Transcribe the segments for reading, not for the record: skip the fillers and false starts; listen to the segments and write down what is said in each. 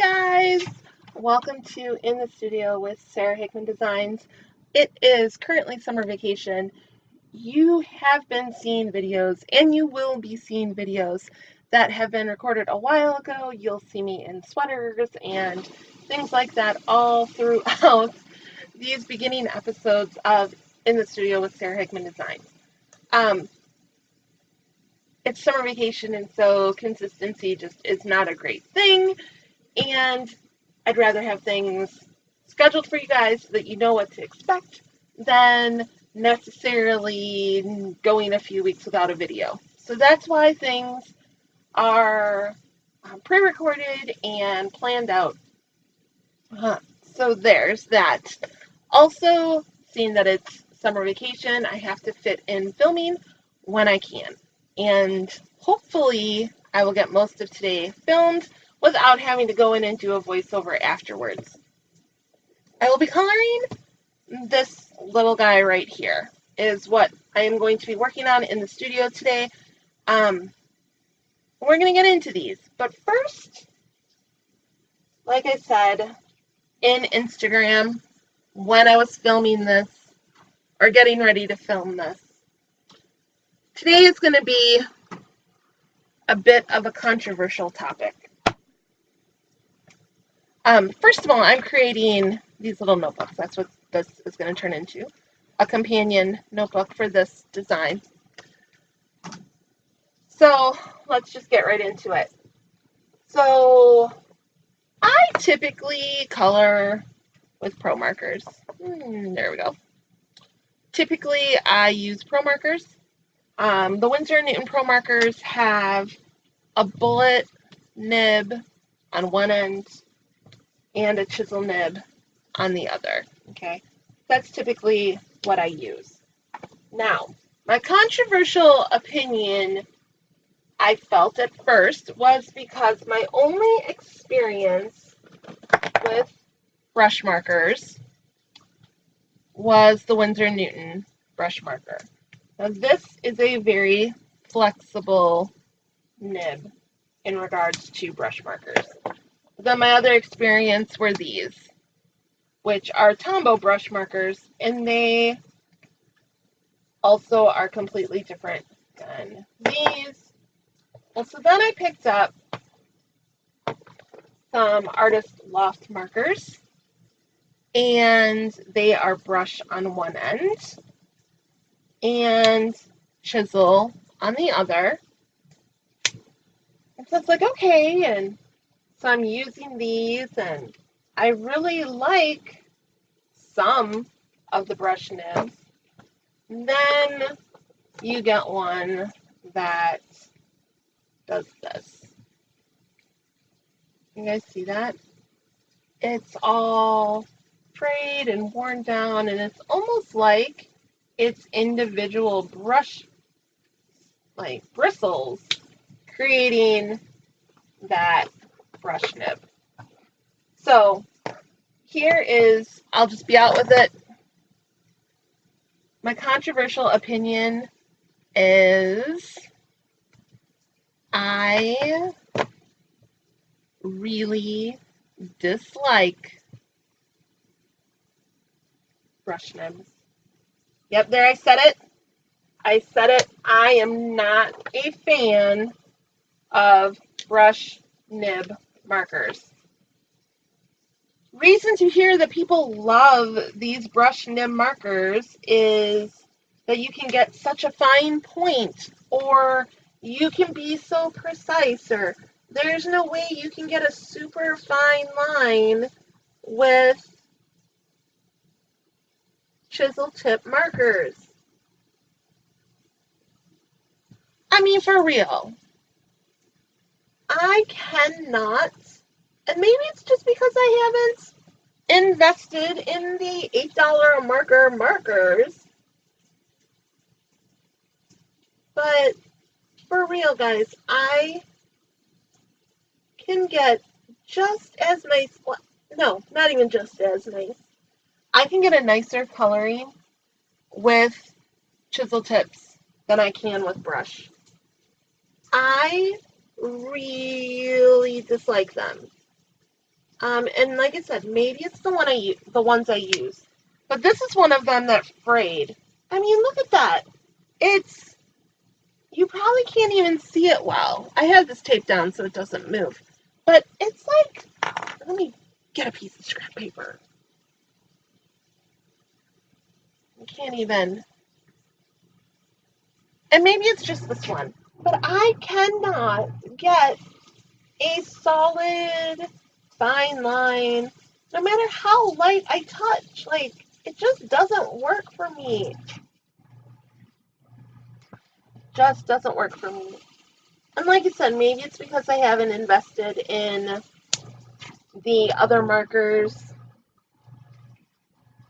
guys, welcome to In the Studio with Sara Hickman Designs. It is currently summer vacation. You have been seeing videos and you will be seeing videos that have been recorded a while ago. You'll see me in sweaters and things like that all throughout these beginning episodes of In the Studio with Sara Hickman Designs. It's summer vacation, and so consistency just is not a great thing. And I'd rather have things scheduled for you guys so that you know what to expect than necessarily going a few weeks without a video. So that's why things are pre-recorded and planned out. So there's that. Also, seeing that it's summer vacation, I have to fit in filming when I can. And hopefully I will get most of today filmed without having to go in and do a voiceover afterwards. I will be coloring this little guy right here, is what I am going to be working on in the studio today. We're going to get into these, but first, like I said, in Instagram, when I was filming this, or getting ready to film this, today is going to be a bit of a controversial topic. First of all, I'm creating these little notebooks. That's what this is going to turn into. A companion notebook for this design. So let's just get right into it. So I typically color with pro markers. There we go. Typically I use pro markers. The Winsor & Newton pro markers have a bullet nib on one end and a chisel nib on the other, okay? That's typically what I use. Now, my controversial opinion, I felt at first, was because my only experience with brush markers was the Winsor & Newton brush marker. Now, this is a very flexible nib in regards to brush markers. Then my other experience were these, which are Tombow brush markers, and they also are completely different than these. And so then I picked up some Artist Loft markers, and they are brush on one end and chisel on the other. And so it's like, okay, and so I'm using these, and I really like some of the brush nibs. Then you get one that does this. You guys see that? It's all frayed and worn down, and it's almost like it's individual brush, like bristles, creating that brush nib. So here is, I'll just be out with it. My controversial opinion is I really dislike brush nibs. Yep, there I said it. I am not a fan of brush nib markers. Reason to hear that people love these brush nib markers is that you can get such a fine point, or you can be so precise, or there's no way you can get a super fine line with chisel tip markers. I mean, for real. I cannot, and maybe it's just because I haven't invested in the $8 a marker markers, but for real, guys, I can get just as nice, no, not even just as nice. I can get a nicer coloring with chisel tips than I can with brush. I really dislike them. And like I said, maybe it's the ones I use. But this is one of them that frayed. I mean, look at that. It's, you probably can't even see it well. I have this taped down so it doesn't move. But it's like, let me get a piece of scrap paper. I can't even. And maybe it's just this one. But I cannot get a solid fine line, no matter how light I touch. Like, it just doesn't work for me. Just doesn't work for me. And like I said, maybe it's because I haven't invested in the other markers.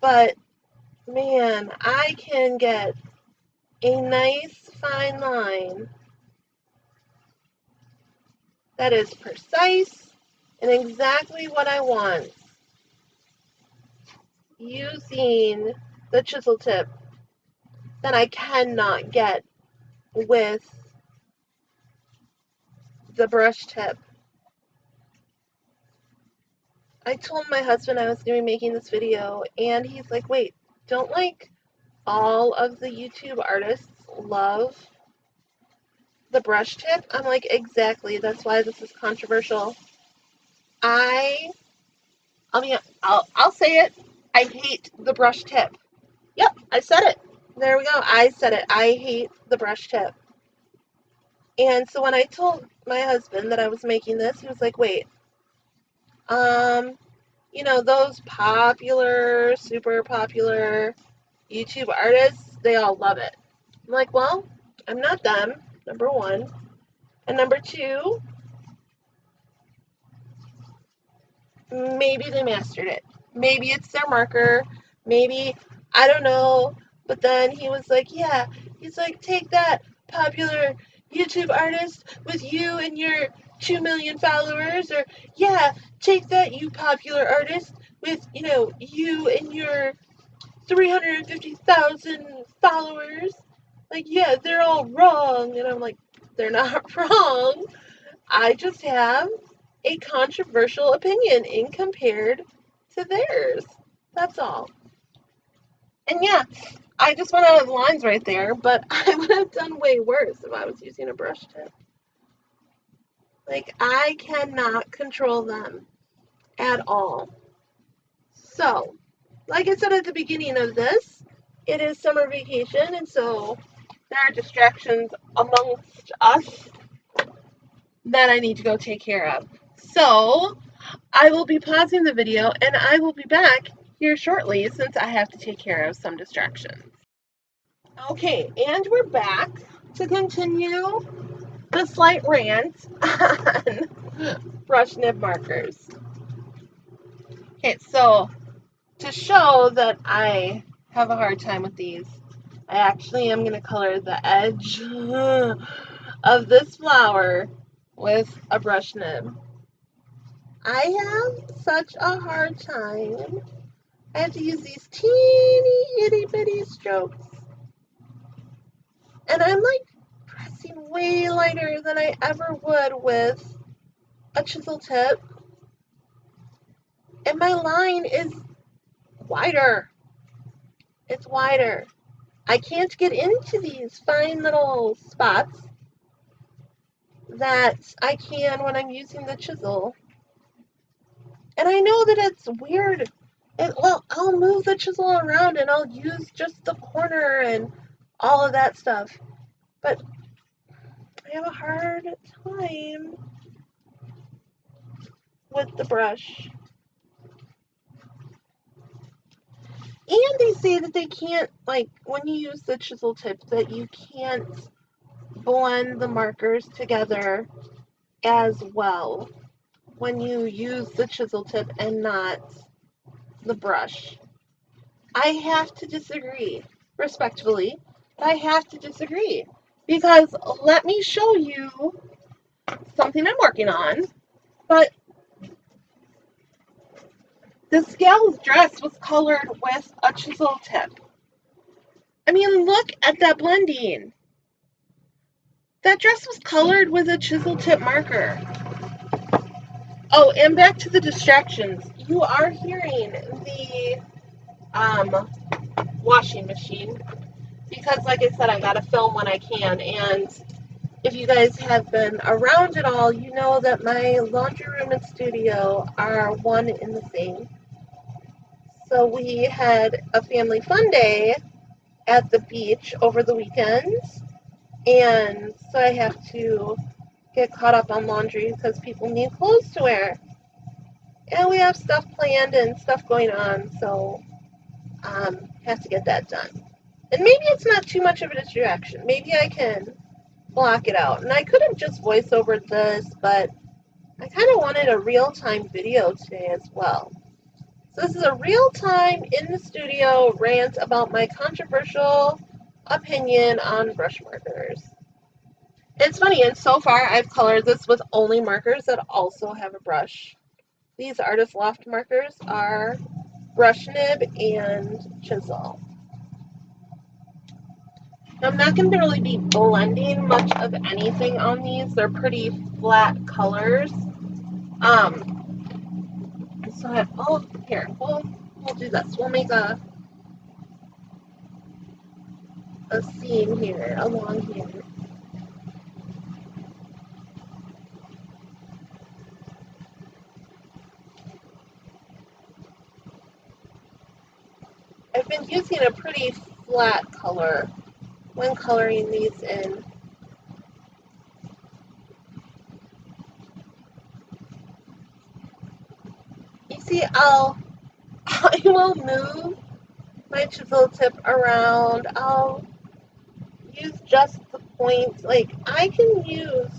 But, man, I can get a nice fine line that is precise and exactly what I want using the chisel tip that I cannot get with the brush tip. I told my husband I was going to be making this video, and he's like, wait, don't like all of the YouTube artists love the brush tip? I'm like, exactly, that's why this is controversial. I mean, I'll say it, I hate the brush tip. Yep, I said it. There we go, I said it. I hate the brush tip. And so when I told my husband that I was making this, he was like, wait, you know, those popular, super popular YouTube artists, they all love it. I'm like, well, I'm not them, number one. And number two, maybe they mastered it. Maybe it's their marker. Maybe, I don't know. But then he was like, yeah, he's like, take that, popular YouTube artist with you and your 2 million followers. Or, yeah, take that, you popular artist with, you know, you and your 350,000 followers. Like, yeah, they're all wrong. And I'm like, they're not wrong. I just have a controversial opinion in compared to theirs. That's all. And yeah, I just went out of the lines right there, but I would have done way worse if I was using a brush tip. Like, I cannot control them at all. So, like I said at the beginning of this, it is summer vacation, and so there are distractions amongst us that I need to go take care of. So, I will be pausing the video, and I will be back here shortly since I have to take care of some distractions. Okay, and we're back to continue the slight rant on brush nib markers. Okay, so to show that I have a hard time with these, I actually am going to color the edge of this flower with a brush nib. I have such a hard time. I have to use these teeny itty bitty strokes. And I'm like pressing way lighter than I ever would with a chisel tip. And my line is wider. It's wider. I can't get into these fine little spots that I can when I'm using the chisel. And I know that it's weird. Well, I'll move the chisel around and I'll use just the corner and all of that stuff. But I have a hard time with the brush. And they say that they can't, like, when you use the chisel tip, that you can't blend the markers together as well when you use the chisel tip and not the brush. I have to disagree, respectfully, but I have to disagree. Because let me show you something I'm working on, but this gal's dress was colored with a chisel tip. I mean, look at that blending. That dress was colored with a chisel tip marker. Oh, and back to the distractions. You are hearing the washing machine because, like I said, I gotta film when I can. And if you guys have been around at all, you know that my laundry room and studio are one in the same. So we had a family fun day at the beach over the weekend, and so I have to get caught up on laundry because people need clothes to wear. And we have stuff planned and stuff going on, so have to get that done. And maybe it's not too much of a distraction. Maybe I can block it out. And I could have just voice over this, but I kind of wanted a real-time video today as well. So this is a real-time in the studio rant about my controversial opinion on brush markers. It's funny, and so far I've colored this with only markers that also have a brush. These Artist Loft markers are brush nib and chisel. I'm not going to really be blending much of anything on these. They're pretty flat colors. So I have, oh, here, we'll do this. We'll make a seam here, along here. I've been using a pretty flat color when coloring these in. You see, I will move my chisel tip around. I'll use just the points. Like, I can use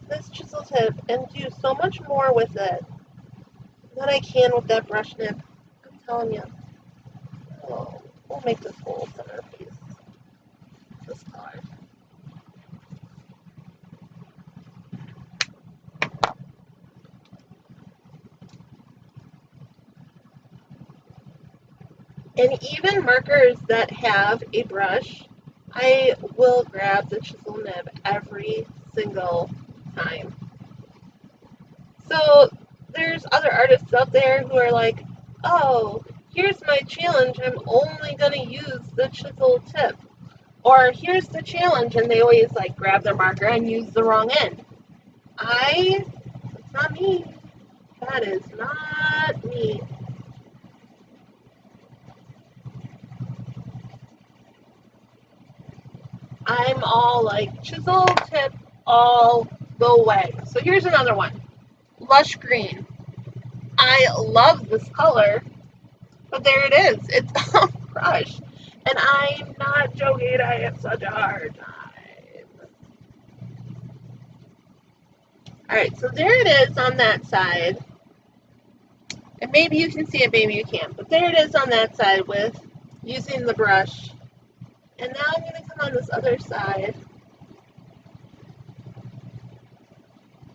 this chisel tip and do so much more with it than I can with that brush nib. I'm telling you. Oh, we'll make this whole centerpiece this color. And even markers that have a brush, I will grab the chisel nib every single time. So there's other artists out there who are like, oh, here's my challenge, I'm only going to use the chisel tip. Or here's the challenge, and they always like grab their marker and use the wrong end. It's not me. That is not me. I'm all like chisel tip all the way. So here's another one. Lush green. I love this color, but there it is. It's a brush. And I'm not joking, I have such a hard time. Alright, so there it is on that side. And maybe you can see it, maybe you can't. But there it is on that side with using the brush. And now I'm going to come on this other side.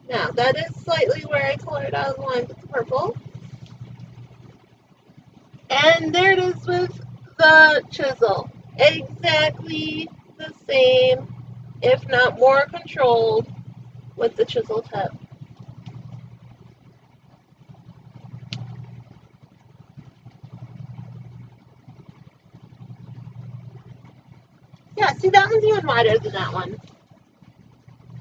Now, that is slightly where I colored out the line with the purple. And there it is with the chisel. Exactly the same, if not more controlled, with the chisel tip. Yeah, see, that one's even wider than that one.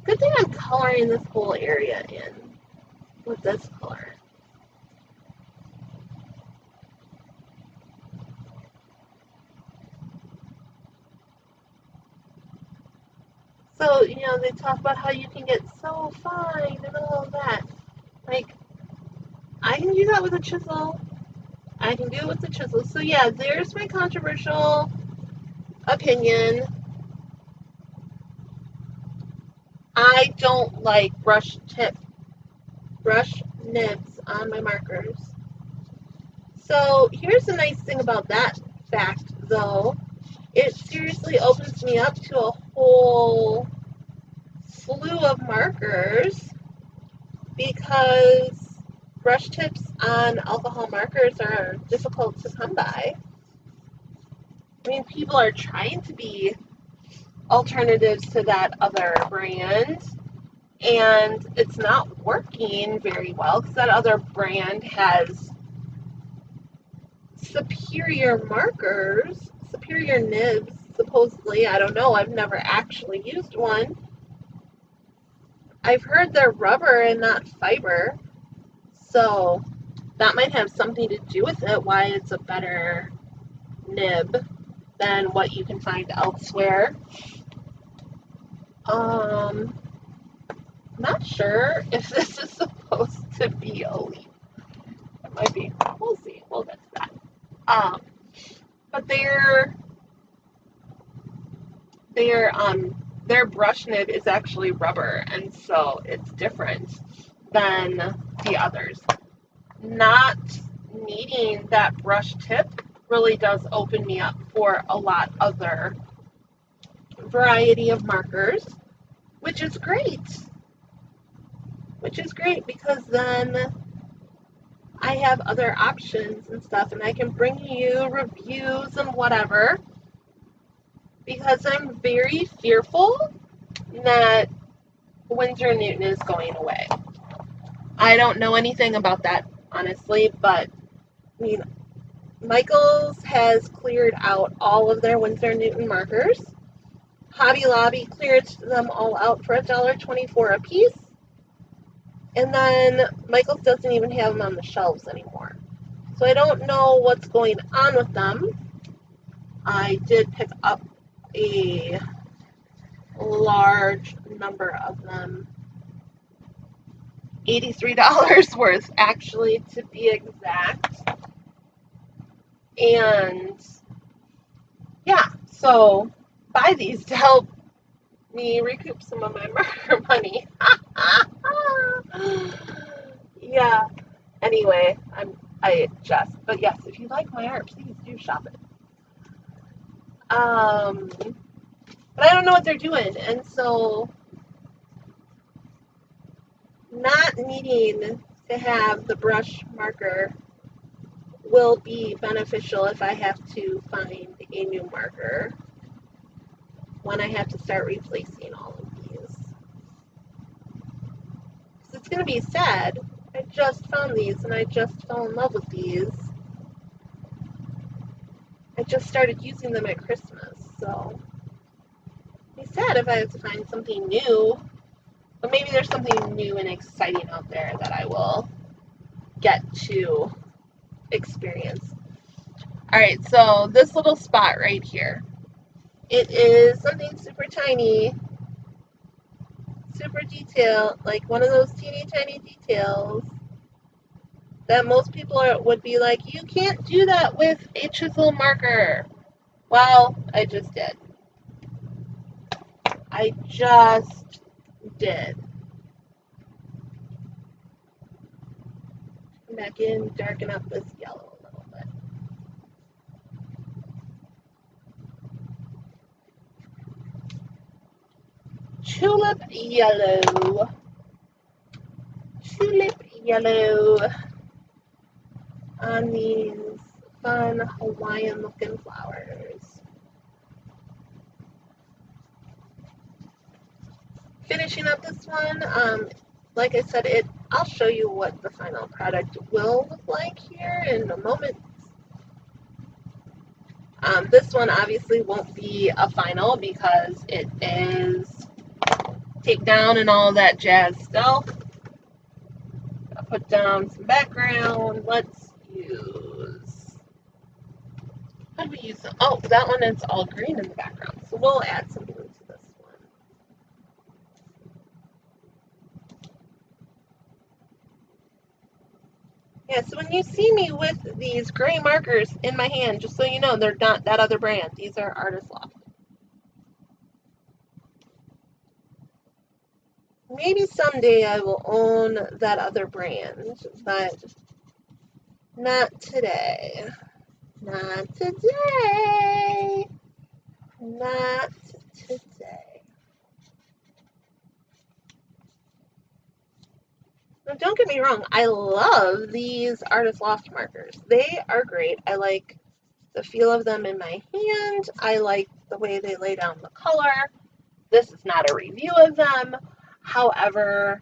Good thing I'm coloring this whole area in with this color. So, they talk about how you can get so fine and all of that. Like, I can do that with a chisel. I can do it with the chisel. So, yeah, there's my controversial opinion. I don't like brush nibs on my markers. So, here's the nice thing about that fact, though. It seriously opens me up to a whole slew of markers because brush tips on alcohol markers are difficult to come by. I mean, people are trying to be alternatives to that other brand, and it's not working very well because that other brand has superior markers, superior nibs, supposedly. I don't know. I've never actually used one. I've heard they're rubber and not fiber, so that might have something to do with it, why it's a better nib than what you can find elsewhere. Not sure if this is supposed to be a leaf. It might be. We'll see. We'll get to that. But their brush nib is actually rubber, and so it's different than the others. Not needing that brush tip really does open me up for a lot other variety of markers, which is great. Which is great because then I have other options and stuff, and I can bring you reviews and whatever, because I'm very fearful that Winsor & Newton is going away. I don't know anything about that, honestly, but I mean, Michaels has cleared out all of their Winsor & Newton markers. Hobby Lobby cleared them all out for $1.24 a piece. And then Michaels doesn't even have them on the shelves anymore. So I don't know what's going on with them. I did pick up a large number of them. $83 worth, actually, to be exact. And yeah, so buy these to help me recoup some of my marker money. Yeah. Anyway, but yes, if you like my art, please do shop it. But I don't know what they're doing, and so not needing to have the brush marker will be beneficial if I have to find a new marker when I have to start replacing all of these. So it's going to be sad. I just found these and I just fell in love with these. I just started using them at Christmas, so it'd be sad if I have to find something new. But maybe there's something new and exciting out there that I will get to experience. Alright, so this little spot right here. It is something super tiny, super detailed, like one of those teeny tiny details that most people would be like, you can't do that with a chisel marker. Well, I just did. I just did. Come back in, darken up this yellow a little bit. Tulip yellow. Tulip yellow on these fun Hawaiian looking flowers. Finishing up this one, like I said, I'll show you what the final product will look like here in a moment. This one obviously won't be a final because it is taped down and all that jazz still. I'll put down some background. Let's use, how do we use them? Oh, that one is all green in the background, so we'll add some blue to this one. Yeah, so when you see me with these gray markers in my hand, just so you know, they're not that other brand. These are Artist Loft. Maybe someday I will own that other brand, but not today. Not today. Not today. Now, don't get me wrong, I love these Artist Loft markers. They are great. I like the feel of them in my hand. I like the way they lay down the color. This is not a review of them. However,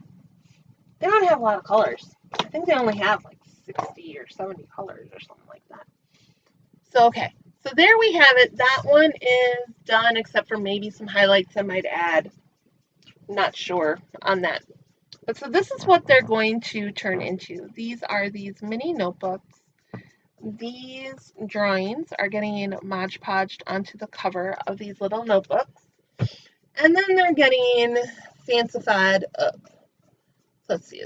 they don't have a lot of colors. I think they only have like 60 or 70 colors or something like that. So, okay. So there we have it. That one is done, except for maybe some highlights I might add. Not sure on that. But so this is what they're going to turn into. These are these mini notebooks. These drawings are getting Mod Podged onto the cover of these little notebooks. And then they're getting fancified up. Let's see,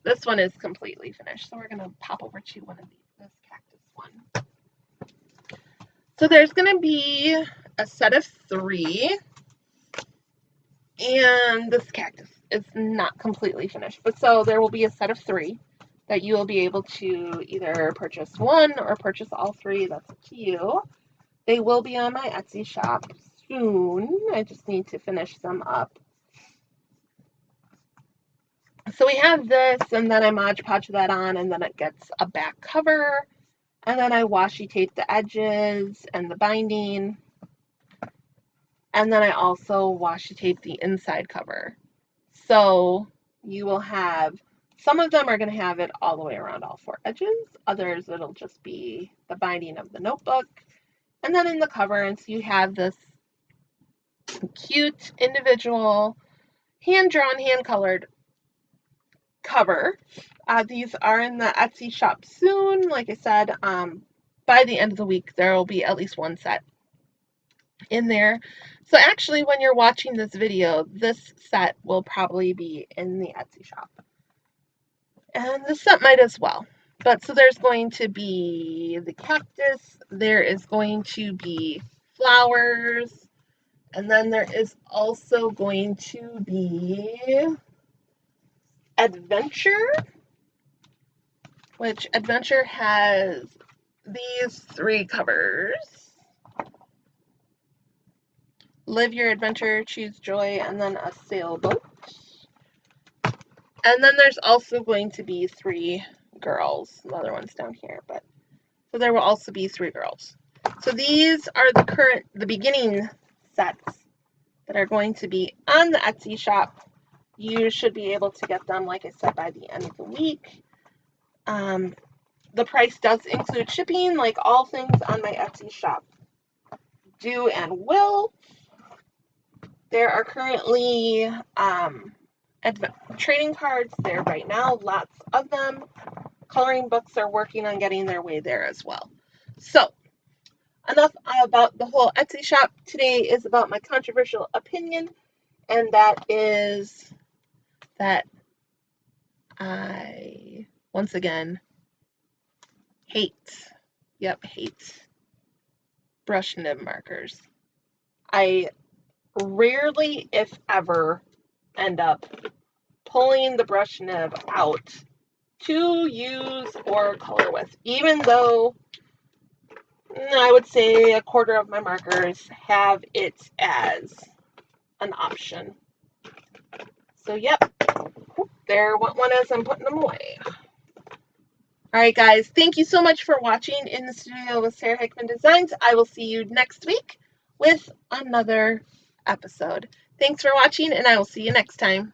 this one is completely finished. So we're gonna pop over to one of these, this cactus one. So there's gonna be a set of 3, and this cactus is not completely finished. But so there will be a set of 3 that you will be able to either purchase one or purchase all 3. That's up to you. They will be on my Etsy shop soon. I just need to finish them up. So we have this, and then I Mod Podge that on, and then it gets a back cover, and then I washi tape the edges and the binding, and then I also washi tape the inside cover. So you will have, some of them are going to have it all the way around all 4 edges, others it'll just be the binding of the notebook, and then in the cover, and so you have this cute individual hand-drawn, hand-colored cover. These are in the Etsy shop soon. Like I said, by the end of the week, there will be at least one set in there. So actually, when you're watching this video, this set will probably be in the Etsy shop. And the set might as well. But so there's going to be the cactus, there is going to be flowers, and then there is also going to be adventure, which adventure has these 3 covers. Live your adventure, choose joy, and then a sailboat. And then there's also going to be 3 girls. The other one's down here, but so there will also be 3 girls. So these are the beginning sets that are going to be on the Etsy shop. You should be able to get them, like I said, by the end of the week. The price does include shipping, like all things on my Etsy shop do and will. There are currently trading cards there right now, lots of them. Coloring books are working on getting their way there as well. So, enough about the whole Etsy shop. Today is about my controversial opinion, and that is that I, once again, hate brush nib markers. I rarely, if ever, end up pulling the brush nib out to use or color with, even though I would say a quarter of my markers have it as an option. So yep, there went one as I'm putting them away. Alright guys, thank you so much for watching In the Studio with Sara Hickman Designs. I will see you next week with another episode. Thanks for watching, and I will see you next time.